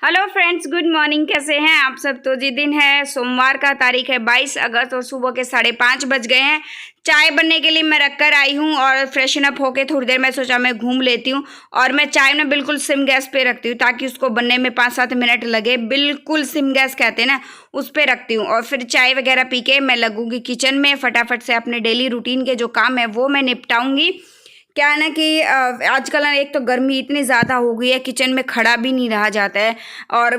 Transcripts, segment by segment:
Hello friends, good morning. कैसे हैं आप सब। तो जी दिन है सोमवार का, तारीख है 22 अगस्त और सुबह के 5:30 बज गए हैं। चाय बनने के लिए मैं रख कर आई हूँ और फ्रेशन अप होके थोड़ी देर मैं सोचा मैं घूम लेती हूँ। और मैं चाय ना बिल्कुल सिम गैस पे रखती हूँ ताकि उसको बनने में 5-7 मिनट लगे। बिल्कुल सिम गैस कहते हैं ना, उस पर रखती हूँ। और फिर चाय वगैरह पी के मैं लगूंगी किचन में, फटाफट से अपने डेली रूटीन के जो काम है वो मैं निपटाऊंगी। क्या है ना कि आजकल ना एक तो गर्मी इतनी ज़्यादा हो गई है, किचन में खड़ा भी नहीं रहा जाता है। और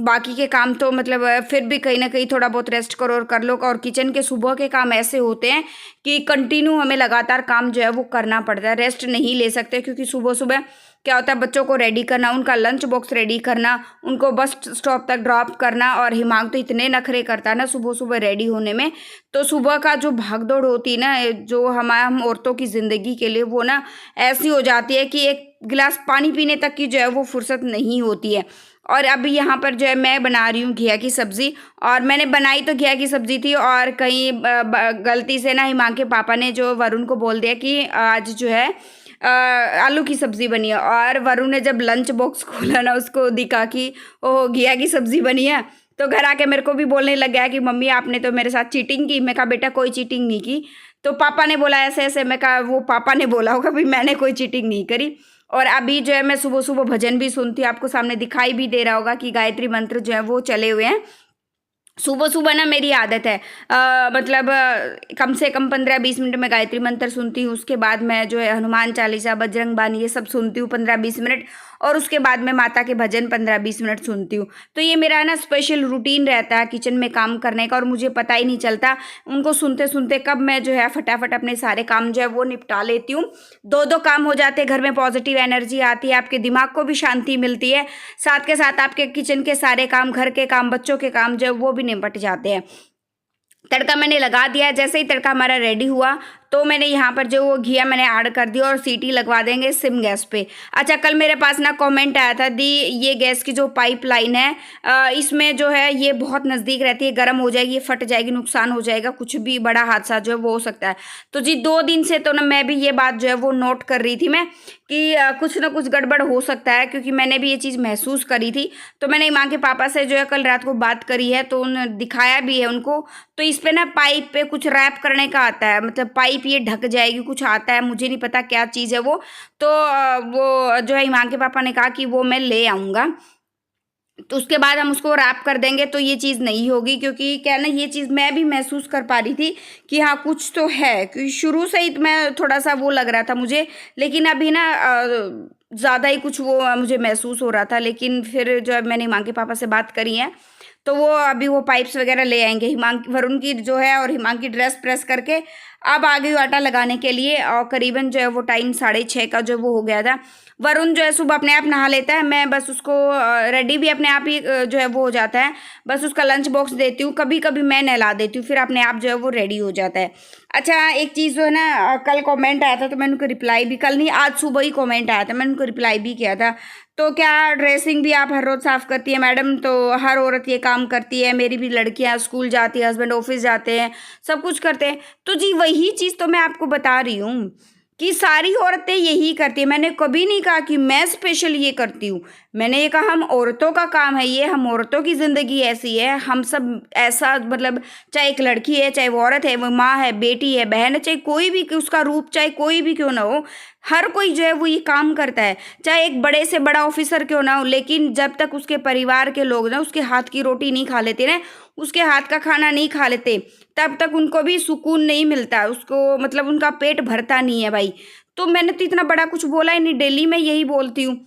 बाकी के काम तो मतलब फिर भी कहीं ना कहीं थोड़ा बहुत रेस्ट करो और कर लो। और किचन के सुबह के काम ऐसे होते हैं कि कंटिन्यू हमें लगातार काम जो है वो करना पड़ता है, रेस्ट नहीं ले सकते। क्योंकि सुबह सुबह क्या होता है, बच्चों को रेडी करना, उनका लंच बॉक्स रेडी करना, उनको बस स्टॉप तक ड्रॉप करना। और हिमांग तो इतने नखरे करता है ना सुबह सुबह रेडी होने में। तो सुबह का जो भागदौड़ होती है ना, जो हम औरतों की ज़िंदगी के लिए, वो ना ऐसी हो जाती है कि एक गिलास पानी पीने तक की जो है वो फुर्सत नहीं होती है। और अभी यहाँ पर जो है मैं बना रही हूँ घिया की सब्ज़ी। और मैंने बनाई तो घिया की सब्ज़ी थी, और कहीं गलती से ना हिमांग के पापा ने जो वरुण को बोल दिया कि आज जो है आलू की सब्ज़ी बनी है। और वरुण ने जब लंच बॉक्स खोला ना, उसको दिखा कि ओह घिया की सब्ज़ी बनी है, तो घर आके मेरे को भी बोलने लग गया कि मम्मी आपने तो मेरे साथ चीटिंग की। मैं कहा बेटा कोई चीटिंग नहीं की, तो पापा ने बोला ऐसे ऐसे। मैं कहा वो पापा ने बोला होगा, भी मैंने कोई चीटिंग नहीं करी। और अभी जो है मैं सुबह सुबह भजन भी सुनती हूँ, आपको सामने दिखाई भी दे रहा होगा कि गायत्री मंत्र जो है वो चले हुए हैं। सुबह सुबह ना मेरी आदत है मतलब कम से कम 15-20 मिनट में गायत्री मंत्र सुनती हूँ। उसके बाद मैं जो है हनुमान चालीसा, बजरंग बानी ये सब सुनती हूँ 15-20 मिनट। और उसके बाद मैं माता के भजन 15-20 मिनट सुनती हूँ। तो ये मेरा ना स्पेशल रूटीन रहता है किचन में काम करने का, और मुझे पता ही नहीं चलता उनको सुनते सुनते कब मैं जो है फटाफट अपने सारे काम जो है वो निपटा लेती हूँ। दो दो काम हो जाते हैं, घर में पॉजिटिव एनर्जी आती है, आपके दिमाग को भी शांति मिलती है, साथ के साथ आपके किचन के सारे काम, घर के काम, बच्चों के काम जो है वो भी निपट जाते हैं। तड़का मैंने लगा दिया। जैसे ही तड़का हमारा रेडी हुआ तो मैंने यहाँ पर जो वो घिया मैंने ऐड कर दिया और सीटी लगवा देंगे सिम गैस पे। अच्छा, कल मेरे पास ना कमेंट आया था दी, ये गैस की जो पाइपलाइन है इसमें जो है ये बहुत नज़दीक रहती है, गर्म हो जाएगी, फट जाएगी, नुकसान हो जाएगा, कुछ भी बड़ा हादसा जो है वो हो सकता है। तो जी 2 दिन से तो ना मैं भी ये बात जो है वो नोट कर रही थी मैं कि कुछ ना कुछ गड़बड़ हो सकता है, क्योंकि मैंने भी ये चीज़ महसूस करी थी। तो मैंने माँ के पापा से जो है कल रात को बात करी है, तो उन्होंने दिखाया भी है उनको। तो इस पे ना पाइप पे कुछ रैप करने का आता है, मतलब पाइप ये ढक जाएगी, कुछ आता है, मुझे नहीं पता क्या चीज़ है वो। तो वो जो है ईमान के पापा ने कहा कि वो मैं ले आऊँगा, तो उसके बाद हम उसको रैप कर देंगे तो ये चीज़ नहीं होगी। क्योंकि क्या ना, ये चीज़ मैं भी महसूस कर पा रही थी कि हाँ कुछ तो है, क्योंकि शुरू से ही मैं थोड़ा सा वो लग रहा था मुझे। लेकिन अभी ना ज़्यादा ही कुछ वो मुझे महसूस हो रहा था। लेकिन फिर जो है मैंने हिमांग के पापा से बात करी है, तो वो अभी वो पाइप्स वगैरह ले आएंगे। हिमांग वरुण की जो है और हिमांग की ड्रेस प्रेस करके अब आ गई आटा लगाने के लिए। और करीबन जो है वो टाइम 6:30 का जो वो हो गया था। वरुण जो है सुबह अपने आप नहा लेता है, मैं बस उसको रेडी भी अपने आप ही जो है वो हो जाता है। बस उसका लंच बॉक्स देती हूँ, कभी कभी मैं नहला देती हूँ, फिर अपने आप जो है वो रेडी हो जाता है। अच्छा, एक चीज़ जो है ना, कल कमेंट आया था तो मैंने उनको रिप्लाई भी, कल नहीं आज सुबह ही कमेंट आया था, मैंने उनको रिप्लाई भी किया था। तो क्या ड्रेसिंग भी आप हर रोज़ साफ़ करती है मैडम? तो हर औरत ये काम करती है, मेरी भी लड़कियां स्कूल जाती है, हस्बैंड ऑफिस जाते हैं, सब कुछ करते हैं। तो जी वही चीज़ तो मैं आपको बता रही हूँ कि सारी औरतें यही करती है। मैंने कभी नहीं कहा कि मैं स्पेशल ये करती हूँ, मैंने ये कहा हम औरतों का काम है ये, हम औरतों की ज़िंदगी ऐसी है, हम सब ऐसा, मतलब चाहे एक लड़की है, चाहे वो औरत है, वो माँ है, बेटी है, बहन है, चाहे कोई भी उसका रूप चाहे कोई भी क्यों ना हो, हर कोई जो है वो ये काम करता है, चाहे एक बड़े से बड़ा ऑफिसर क्यों ना हो। लेकिन जब तक उसके परिवार के लोग ना उसके हाथ की रोटी नहीं खा लेते ना, उसके हाथ का खाना नहीं खा लेते, तब तक उनको भी सुकून नहीं मिलता, उसको मतलब उनका पेट भरता नहीं है भाई। तो मैंने तो इतना बड़ा कुछ बोला ही नहीं, डेली मैं यही बोलती हूँ,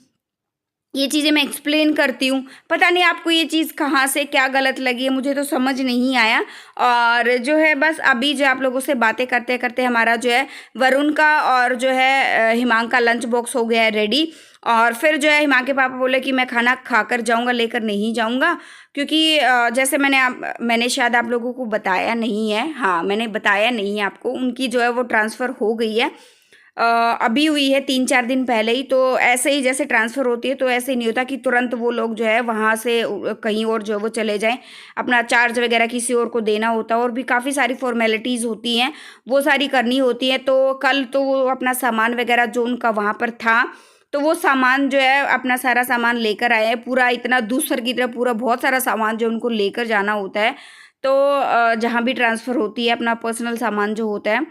ये चीज़ें मैं एक्सप्लेन करती हूँ। पता नहीं आपको ये चीज़ कहाँ से क्या गलत लगी है, मुझे तो समझ नहीं आया। और जो है बस अभी जो आप लोगों से बातें करते करते हमारा जो है वरुण का और जो है हिमांग का लंच बॉक्स हो गया है रेडी। और फिर जो है हिमांग के पापा बोले कि मैं खाना खाकर जाऊंगा, लेकर नहीं जाऊंगा। क्योंकि जैसे मैंने शायद आप लोगों को बताया नहीं है, हाँ मैंने बताया नहीं है आपको, उनकी जो है वो ट्रांसफ़र हो गई है, अभी हुई है 3-4 दिन पहले ही। तो ऐसे ही जैसे ट्रांसफ़र होती है, तो ऐसे ही नहीं होता कि तुरंत वो लोग जो है वहाँ से कहीं और जो है वो चले जाएं, अपना चार्ज वगैरह किसी और को देना होता है, और भी काफ़ी सारी फॉर्मेलिटीज़ होती हैं, वो सारी करनी होती हैं। तो कल तो वो अपना सामान वगैरह जो उनका वहाँ पर था तो वो सामान जो है अपना सारा सामान लेकर आए हैं, पूरा इतना दूसर की तरह पूरा बहुत सारा सामान जो उनको लेकर जाना होता है। तो जहाँ भी ट्रांसफ़र होती है अपना पर्सनल सामान जो होता है,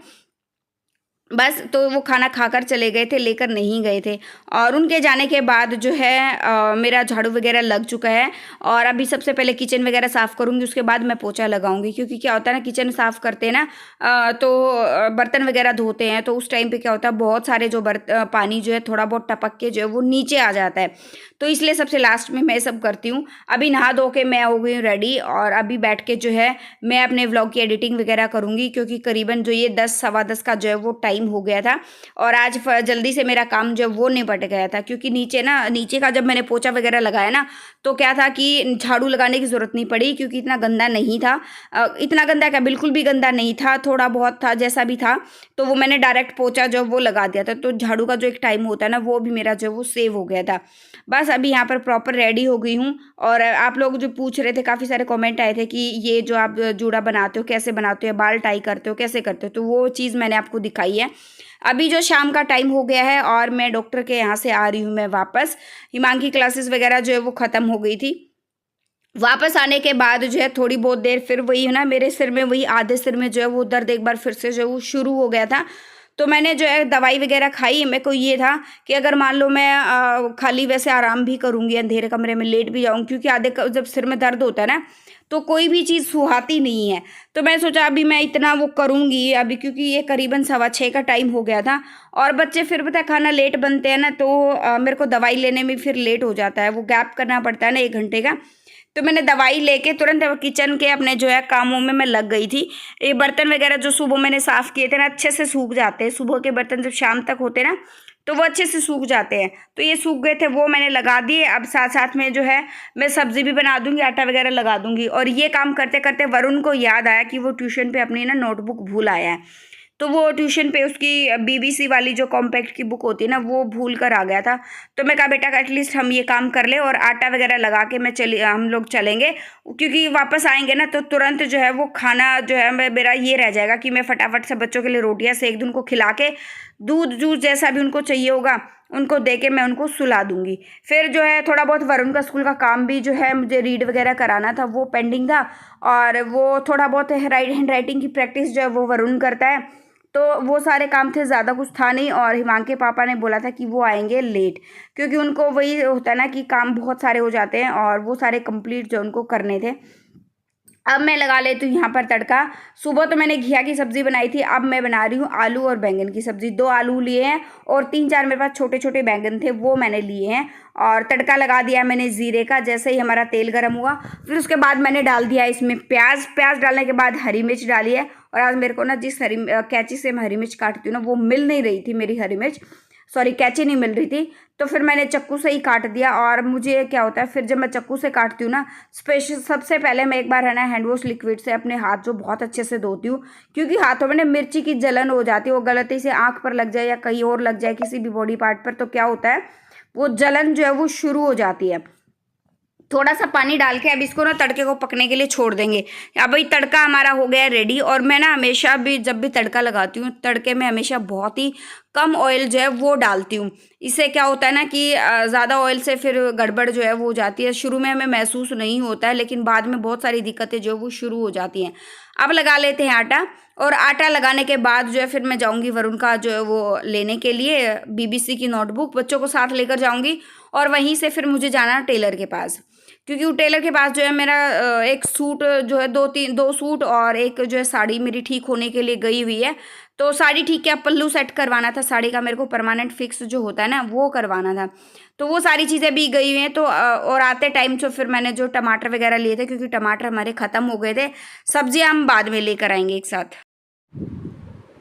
बस तो वो खाना खाकर चले गए थे, लेकर नहीं गए थे। और उनके जाने के बाद जो है मेरा झाड़ू वगैरह लग चुका है और अभी सबसे पहले किचन वगैरह साफ़ करूँगी, उसके बाद मैं पोछा लगाऊंगी। क्योंकि क्या होता है ना, किचन साफ़ करते हैं ना तो बर्तन वगैरह धोते हैं, तो उस टाइम पे क्या होता है, बहुत सारे जो पानी जो है थोड़ा बहुत टपक के जो है वो नीचे आ जाता है। तो इसलिए सबसे लास्ट में मैं सब करती हूँ। अभी नहा धो के मैं हो गई हूँ रेडी और अभी बैठ के जो है मैं अपने व्लॉग की एडिटिंग वगैरह करूँगी। क्योंकि करीबन जो ये 10 सवा 10 का जो है वो टाइम हो गया था और आज जल्दी से मेरा काम जो है वो निपट गया था। क्योंकि नीचे का जब मैंने पोछा वगैरह लगाया ना, तो क्या था कि झाड़ू लगाने की ज़रूरत नहीं पड़ी, क्योंकि इतना गंदा नहीं था। इतना गंदा क्या, बिल्कुल भी गंदा नहीं था, थोड़ा बहुत था जैसा भी था। तो वो मैंने डायरेक्ट पोछा जो वो लगा दिया था, तो झाड़ू का जो एक टाइम होता है ना, वो भी मेरा जो वो सेव हो गया था। बस अभी यहाँ पर प्रॉपर रेडी हो गई हूँ। और आप लोग जो पूछ रहे थे, काफ़ी सारे कमेंट आए थे कि ये जो आप जूड़ा बनाते हो कैसे बनाते हो, बाल टाई करते हो कैसे करते हो, तो वो चीज़ मैंने आपको दिखाई है। अभी जो शाम का टाइम हो गया है और मैं डॉक्टर के यहाँ से आ रही हूँ मैं वापस। हिमांगी की क्लासेस वगैरह जो है वो ख़त्म हो गई थी। वापस आने के बाद जो है थोड़ी बहुत देर फिर वही है ना, मेरे सिर में वही आधे सिर में जो है वो दर्द एक बार फिर से जो है वो शुरू हो गया था। तो मैंने जो है दवाई वगैरह खाई। मेरे को ये था कि अगर मान लो मैं खाली वैसे आराम भी करूँगी, अंधेरे कमरे में लेट भी जाऊँ, क्योंकि जब सिर में दर्द होता है ना, तो कोई भी चीज़ सुहाती नहीं है। तो मैं सोचा अभी मैं इतना वो करूँगी अभी, क्योंकि ये करीबन 6:15 का टाइम हो गया था। और बच्चे फिर पता है खाना लेट बनते हैं ना, तो मेरे को दवाई लेने में फिर लेट हो जाता है, वो गैप करना पड़ता है ना 1 घंटे का। तो मैंने दवाई लेके तुरंत किचन के अपने जो है कामों में मैं लग गई थी। ये बर्तन वगैरह जो सुबह मैंने साफ़ किए थे ना, अच्छे से सूख जाते हैं। सुबह के बर्तन जब शाम तक होते हैं ना, तो वो अच्छे से सूख जाते हैं। तो ये सूख गए थे, वो मैंने लगा दिए। अब साथ साथ में जो है मैं सब्ज़ी भी बना दूंगी, आटा वगैरह लगा दूंगी। और ये काम करते करते वरुण को याद आया कि वो ट्यूशन पे अपनी ना नोटबुक भूल आया है। तो वो ट्यूशन पे उसकी बीबीसी वाली जो कॉम्पैक्ट की बुक होती है ना, वो भूल कर आ गया था। तो मैं कहा बेटा एटलीस्ट हम ये काम कर ले और आटा वगैरह लगा के हम लोग चलेंगे। क्योंकि वापस आएंगे ना तो तुरंत जो है वो खाना जो है मेरा ये रह जाएगा कि मैं फटाफट से बच्चों के लिए रोटियां सेक दूँ, उनको खिला के दूध जूस जैसा भी उनको चाहिए होगा उनको दे के मैं उनको सुला दूंगी। फिर जो है थोड़ा बहुत वरुण का स्कूल का काम भी जो है मुझे रीड वगैरह कराना था, वो पेंडिंग था। और वो थोड़ा बहुत हैंड राइटिंग की प्रैक्टिस जो है वो वरुण करता है। तो वो सारे काम थे, ज़्यादा कुछ था नहीं। और हिमांग के पापा ने बोला था कि वो आएंगे लेट, क्योंकि उनको वही होता है ना कि काम बहुत सारे हो जाते हैं और वो सारे कंप्लीट जो उनको करने थे। अब मैं लगा लेती हूँ यहाँ पर तड़का। सुबह तो मैंने घिया की सब्ज़ी बनाई थी, अब मैं बना रही हूँ आलू और बैंगन की सब्ज़ी। 2 आलू लिए हैं और 3-4 मेरे पास छोटे छोटे बैंगन थे, वो मैंने लिए हैं। और तड़का लगा दिया मैंने ज़ीरे का। जैसे ही हमारा तेल गर्म हुआ, फिर उसके बाद मैंने डाल दिया इसमें प्याज डालने के बाद हरी मिर्च डाली है। और आज मेरे को ना जिस कैंची से मैं हरी मिर्च काटती हूँ ना, वो मिल नहीं रही थी मेरी हरी मिर्च, सॉरी कैंची नहीं मिल रही थी। तो फिर मैंने चाकू से ही काट दिया। और मुझे क्या होता है, फिर जब मैं चाकू से काटती हूँ ना, स्पेशल सबसे पहले मैं एक बार है ना हैंड वॉश लिक्विड से अपने हाथ जो बहुत अच्छे से धोती हूँ। क्योंकि हाथों में ना मिर्ची की जलन हो जाती है, वो गलती से आँख पर लग जाए या कहीं और लग जाए किसी भी बॉडी पार्ट पर, तो क्या होता है वो जलन जो है वो शुरू हो जाती है। थोड़ा सा पानी डाल के अब इसको ना तड़के को पकने के लिए छोड़ देंगे। अब भाई तड़का हमारा हो गया रेडी। और मैं ना हमेशा भी जब भी तड़का लगाती हूँ, तड़के में हमेशा बहुत ही कम ऑयल जो है वो डालती हूँ। इससे क्या होता है ना कि ज़्यादा ऑयल से फिर गड़बड़ जो है वो हो जाती है। शुरू में हमें महसूस नहीं होता है, लेकिन बाद में बहुत सारी दिक्कतें जो है वो शुरू हो जाती हैं। अब लगा लेते हैं आटा। और आटा लगाने के बाद जो है फिर मैं जाऊँगी वरुण का जो है वो लेने के लिए बीबीसी की नोटबुक, बच्चों को साथ लेकर जाऊँगी। और वहीं से फिर मुझे जाना टेलर के पास, क्योंकि वो टेलर के पास जो है मेरा एक सूट जो है दो सूट और एक जो है साड़ी मेरी ठीक होने के लिए गई हुई है। तो साड़ी ठीक है, पल्लू सेट करवाना था साड़ी का, मेरे को परमानेंट फिक्स जो होता है ना वो करवाना था। तो वो सारी चीज़ें भी गई हुई हैं। तो और आते टाइम तो फिर मैंने जो टमाटर वगैरह लिए थे, क्योंकि टमाटर हमारे ख़त्म हो गए थे। सब्जियाँ हम बाद में लेकर आएंगे एक साथ।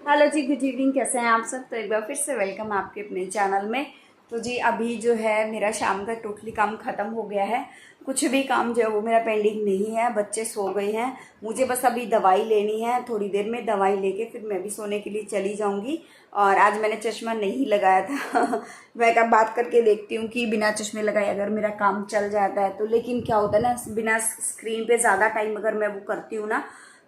हेलो जी, गुड इवनिंग, कैसे हैं आप सब। तो एक बार फिर से वेलकम आपके अपने चैनल में। तो जी अभी जो है मेरा शाम का टोटली काम ख़त्म हो गया है। कुछ भी काम जो है वो मेरा पेंडिंग नहीं है। बच्चे सो गए हैं, मुझे बस अभी दवाई लेनी है। थोड़ी देर में दवाई लेके फिर मैं भी सोने के लिए चली जाऊंगी। और आज मैंने चश्मा नहीं लगाया था मैं कब बात करके देखती हूँ कि बिना चश्मे लगाए अगर मेरा काम चल जाता है तो। लेकिन क्या होता है ना, बिना स्क्रीन पे ज़्यादा टाइम अगर मैं वो करती हूँ ना,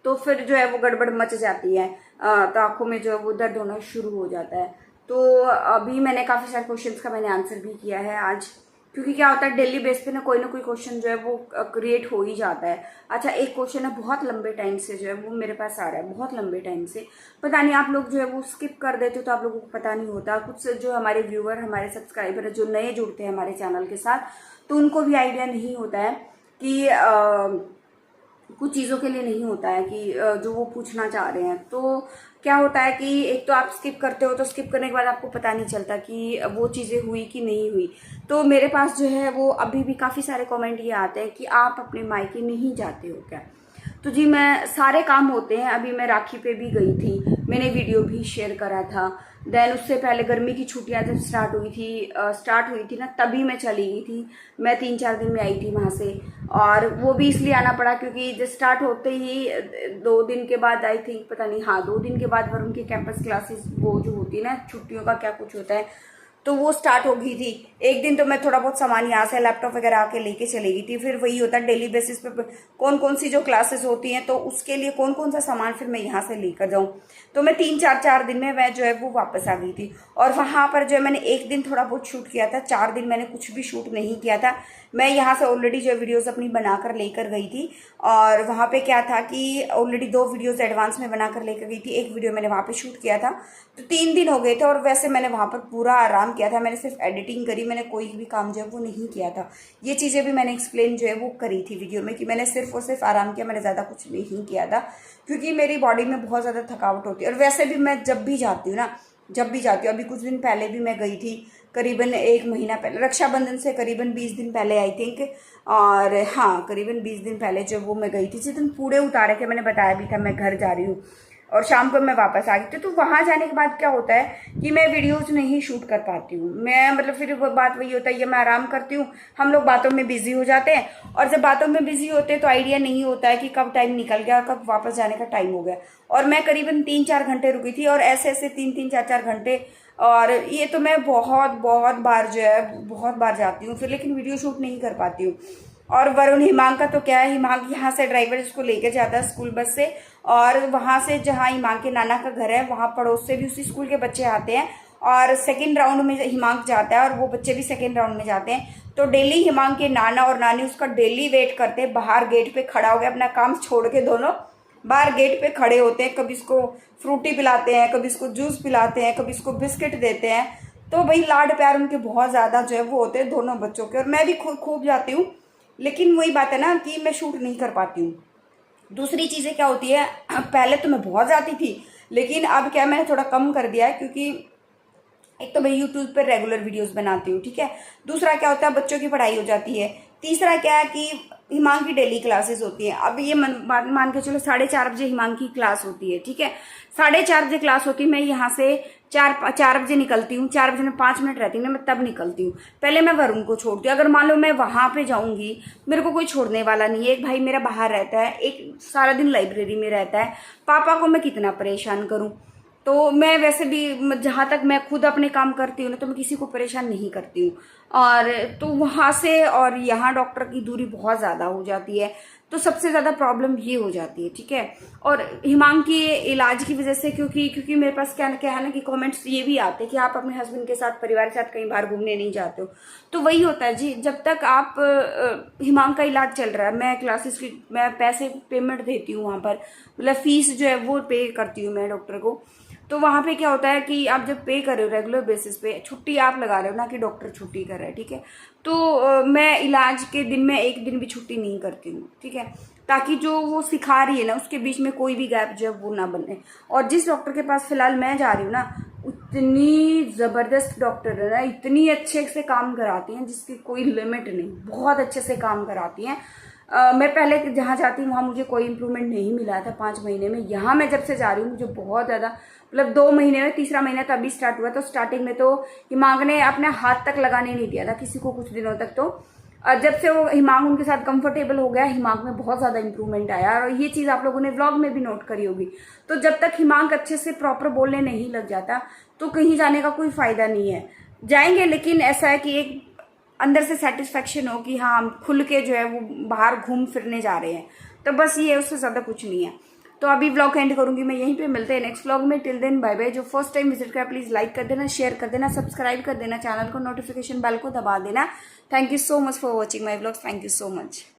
तो फिर जो है वो गड़बड़ मच जाती है। तो आँखों में जो है वो दर्द होना शुरू हो जाता है। तो अभी मैंने काफ़ी सारे क्वेश्चंस का मैंने आंसर भी किया है आज, क्योंकि क्या होता है डेली बेस पे ना कोई क्वेश्चन जो है वो क्रिएट हो ही जाता है। अच्छा, एक क्वेश्चन है बहुत लंबे टाइम से जो है वो मेरे पास आ रहा है, बहुत लंबे टाइम से, पता नहीं आप लोग जो है वो स्किप कर देते हो तो आप लोगों को पता नहीं होता। कुछ जो हमारे व्यूअर, हमारे सब्सक्राइबर जो नए जुड़ते हैं हमारे चैनल के साथ, तो उनको भी आइडिया नहीं होता है कि कुछ चीज़ों के लिए नहीं होता है कि जो वो पूछना चाह रहे हैं। तो क्या होता है कि एक तो आप स्किप करते हो, तो स्किप करने के बाद आपको पता नहीं चलता कि वो चीज़ें हुई कि नहीं हुई। तो मेरे पास जो है वो अभी भी काफ़ी सारे कमेंट ये आते हैं कि आप अपने मायके नहीं जाते हो क्या। तो जी, मैं सारे काम होते हैं। अभी मैं राखी पे भी गई थी, मैंने वीडियो भी शेयर करा था। देन उससे पहले गर्मी की छुट्टियां जब स्टार्ट हुई थी ना, तभी मैं चली गई थी। मैं 3-4 दिन में आई थी वहाँ से, और वो भी इसलिए आना पड़ा क्योंकि जब स्टार्ट होते ही 2 दिन के बाद, आई थिंक, पता नहीं, हाँ 2 दिन के बाद वरुण की कैंपस क्लासेस वो जो होती है ना, छुट्टियों का क्या कुछ होता है, तो वो स्टार्ट हो गई थी। एक दिन तो मैं थोड़ा बहुत सामान यहाँ से लैपटॉप वगैरह आके लेके चली गई थी। फिर वही होता है डेली बेसिस पे कौन कौन सी जो क्लासेस होती हैं, तो उसके लिए कौन कौन सा सामान फिर मैं यहाँ से लेकर जाऊँ। तो मैं 3-4 दिन में मैं जो है वो वापस आ गई थी। और वहाँ पर जो है मैंने एक दिन थोड़ा बहुत शूट किया था, 4 दिन मैंने कुछ भी शूट नहीं किया था। मैं यहाँ से ऑलरेडी जो वीडियोस अपनी बनाकर लेकर गई थी, और वहाँ पे क्या था कि ऑलरेडी 2 वीडियोस एडवांस में बनाकर लेकर गई थी। एक वीडियो मैंने वहाँ पे शूट किया था, तो 3 दिन हो गए थे। और वैसे मैंने वहाँ पर पूरा आराम किया था, मैंने सिर्फ एडिटिंग करी, मैंने कोई भी काम जो है वो नहीं किया था। ये चीज़ें भी मैंने एक्सप्लेन जो है वो करी थी वीडियो में कि मैंने सिर्फ और सिर्फ आराम किया, मैंने ज़्यादा कुछ नहीं किया था, क्योंकि मेरी बॉडी में बहुत ज़्यादा थकावट होती है। और वैसे भी मैं जब भी जाती हूँ, अभी कुछ दिन पहले भी मैं गई थी, करीबन 1 महीना पहले, रक्षाबंधन से करीबन 20 दिन पहले आई थिंक, और हाँ करीबन 20 दिन पहले जब वो मैं गई थी, जिस दिन पूरे उतारे थे, मैंने बताया भी था मैं घर जा रही हूँ, और शाम को मैं वापस आ गई थी। तो वहाँ जाने के बाद क्या होता है कि मैं वीडियोज नहीं शूट कर पाती हूँ। मैं मतलब फिर बात वही होता है, ये मैं आराम करती हूँ, हम लोग बातों में बिजी हो जाते हैं, और जब बातों में बिजी होते हैं तो आइडिया नहीं होता है कि कब टाइम निकल गया, कब वापस जाने का टाइम हो गया। और मैं करीबन 3-4 घंटे रुकी थी, और ऐसे 3-3, 4-4 घंटे, और ये तो मैं बहुत बार जो है बहुत बार जाती हूँ फिर, लेकिन वीडियो शूट नहीं कर पाती हूँ। और वरुण, हिमांग का तो क्या है, हिमांग यहाँ से ड्राइवर इसको लेके जाता है स्कूल बस से, और वहाँ से जहाँ हिमांग के नाना का घर है, वहाँ पड़ोस से भी उसी स्कूल के बच्चे आते हैं, और सेकंड राउंड में हिमांग जाता है, और वो बच्चे भी सेकंड राउंड में जाते हैं। तो डेली हिमांग के नाना और नानी उसका डेली वेट करते हैं, बाहर गेट पे खड़ा हो गया, अपना काम छोड़ के दोनों बाहर गेट पे खड़े होते हैं। कभी इसको फ्रूटी पिलाते हैं, कभी इसको जूस पिलाते हैं, कभी इसको बिस्किट देते हैं। तो भाई लाड प्यार उनके बहुत ज़्यादा जो है वो होते हैं दोनों बच्चों के। और मैं भी खूब जाती हूँ, लेकिन वही बात है ना कि मैं शूट नहीं कर पाती हूँ। दूसरी चीज़ें क्या होती है, पहले तो मैं बहुत जाती थी, लेकिन अब क्या मैंने थोड़ा कम कर दिया है, क्योंकि एक तो मैं यूट्यूब पर रेगुलर वीडियोस बनाती हूँ, ठीक है। दूसरा क्या होता है, बच्चों की पढ़ाई हो जाती है। तीसरा क्या है कि हिमांग की डेली क्लासेस होती है। अब ये मान के चलो 4:30 बजे हिमांग की क्लास होती है, ठीक है। 4:30 बजे क्लास होती है, मैं यहाँ से 4 बजे निकलती हूँ, 4 बजे में 5 मिनट रहती हूँ ना, मैं तब निकलती हूँ। पहले मैं वरुण को छोड़ती हूँ। अगर मान लो मैं वहां पे जाऊंगी, मेरे को कोई छोड़ने वाला नहीं है। एक भाई मेरा बाहर रहता है, एक सारा दिन लाइब्रेरी में रहता है, पापा को मैं कितना परेशान करूँ। तो मैं वैसे भी जहाँ तक मैं खुद अपने काम करती हूँ ना, तो मैं किसी को परेशान नहीं करती हूँ। और तो वहाँ से और यहाँ डॉक्टर की दूरी बहुत ज़्यादा हो जाती है, तो सबसे ज़्यादा प्रॉब्लम ये हो जाती है, ठीक है। और हिमांग के इलाज की वजह से, क्योंकि मेरे पास क्या है ना कि कमेंट्स ये भी आते हैं कि आप अपने हस्बैंड के साथ, परिवार के साथ कहीं बाहर घूमने नहीं जाते हो। तो वही होता है जी, जब तक आप हिमांग का इलाज चल रहा है, मैं क्लासेस की मैं पैसे पेमेंट देती हूँ वहाँ पर, मतलब फीस जो है वो पे करती हूँ मैं डॉक्टर को। तो वहाँ पे क्या होता है कि आप जब पे कर रहे हो रेगुलर बेसिस पे, छुट्टी आप लगा रहे हो ना कि डॉक्टर छुट्टी कर रहा है, ठीक है। तो मैं इलाज के दिन में एक दिन भी छुट्टी नहीं करती हूँ, ठीक है, ताकि जो वो सिखा रही है ना उसके बीच में कोई भी गैप जो है वो ना बने। और जिस डॉक्टर के पास फिलहाल मैं जा रही हूँ ना, इतनी ज़बरदस्त डॉक्टर है ना, इतनी अच्छे से काम कराती हैं जिसकी कोई लिमिट नहीं, बहुत अच्छे से काम कराती हैं। मैं पहले जहाँ जाती हूँ वहाँ मुझे कोई इम्प्रूवमेंट नहीं मिला था 5 महीने में। यहाँ मैं जब से जा रही हूँ मुझे बहुत ज़्यादा, मतलब 2 महीने में, तीसरा महीना तो अभी स्टार्ट हुआ, तो स्टार्टिंग में तो हिमांग ने अपने हाथ तक लगाने नहीं दिया था किसी को कुछ दिनों तक। तो जब से वो हिमांग उनके साथ कंफर्टेबल हो गया, हिमांग में बहुत ज़्यादा इंप्रूवमेंट आया। और ये चीज़ आप लोगों ने व्लॉग में भी नोट करी होगी। तो जब तक हिमांग अच्छे से प्रॉपर बोलने नहीं लग जाता तो कहीं जाने का कोई फ़ायदा नहीं है। जाएंगे, लेकिन ऐसा है कि एक अंदर से सेटिस्फेक्शन हो कि हाँ हम खुल के जो है वो बाहर घूम फिरने जा रहे हैं, तो बस ये, उससे ज़्यादा कुछ नहीं है। तो अभी व्लॉग एंड करूँगी मैं यहीं पे, मिलते हैं नेक्स्ट व्लॉग में। Till then bye bye. जो फर्स्ट टाइम विजिट करा प्लीज़ लाइक कर देना, शेयर कर देना, सब्सक्राइब कर देना चैनल को, नोटिफिकेशन बेल को दबा देना। Thank you so much for watching my vlogs. Thank you so much.